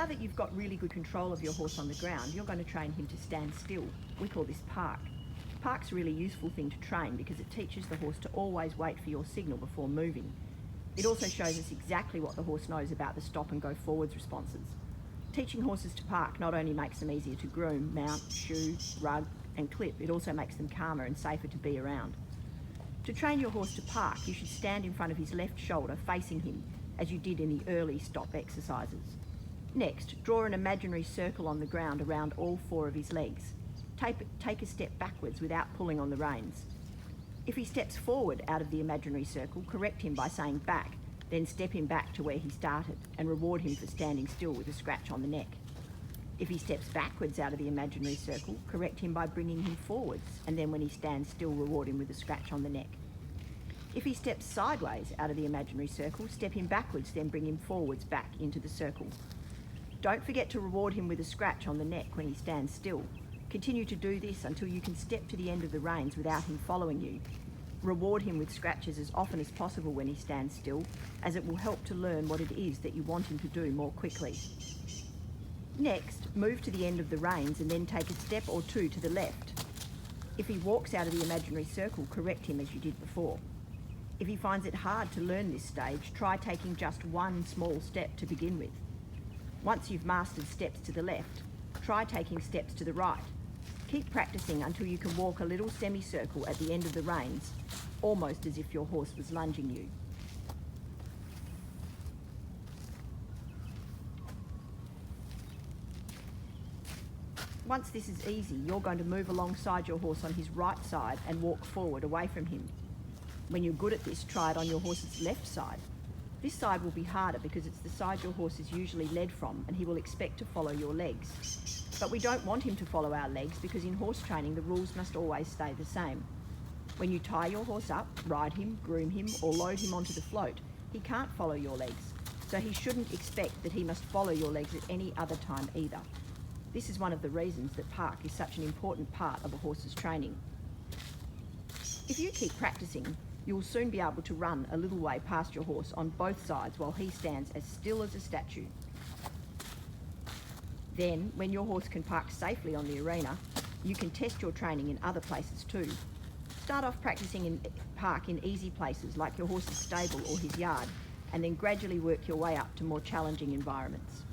Now that you've got really good control of your horse on the ground, you're going to train him to stand still. We call this park. Park's a really useful thing to train because it teaches the horse to always wait for your signal before moving. It also shows us exactly what the horse knows about the stop and go forwards responses. Teaching horses to park not only makes them easier to groom, mount, shoe, rug and clip, it also makes them calmer and safer to be around. To train your horse to park, you should stand in front of his left shoulder facing him as you did in the early stop exercises. Next, draw an imaginary circle on the ground around all 4 of his legs. Take a step backwards without pulling on the reins. If he steps forward out of the imaginary circle, correct him by saying back, then step him back to where he started and reward him for standing still with a scratch on the neck. If he steps backwards out of the imaginary circle, correct him by bringing him forwards, and then when he stands still, reward him with a scratch on the neck. If he steps sideways out of the imaginary circle, step him backwards, then bring him forwards back into the circle. Don't forget to reward him with a scratch on the neck when he stands still. Continue to do this until you can step to the end of the reins without him following you. Reward him with scratches as often as possible when he stands still, as it will help to learn what it is that you want him to do more quickly. Next, move to the end of the reins and then take a step or 2 to the left. If he walks out of the imaginary circle, correct him as you did before. If he finds it hard to learn this stage, try taking just 1 small step to begin with. Once you've mastered steps to the left, try taking steps to the right. Keep practicing until you can walk a little semicircle at the end of the reins, almost as if your horse was lunging you. Once this is easy, you're going to move alongside your horse on his right side and walk forward away from him. When you're good at this, try it on your horse's left side. This side will be harder because it's the side your horse is usually led from and he will expect to follow your legs. But we don't want him to follow our legs because in horse training the rules must always stay the same. When you tie your horse up, ride him, groom him or load him onto the float, he can't follow your legs. So he shouldn't expect that he must follow your legs at any other time either. This is one of the reasons that park is such an important part of a horse's training. If you keep practicing, you'll soon be able to run a little way past your horse on both sides while he stands as still as a statue. Then, when your horse can park safely on the arena, you can test your training in other places too. Start off practicing in park in easy places like your horse's stable or his yard, and then gradually work your way up to more challenging environments.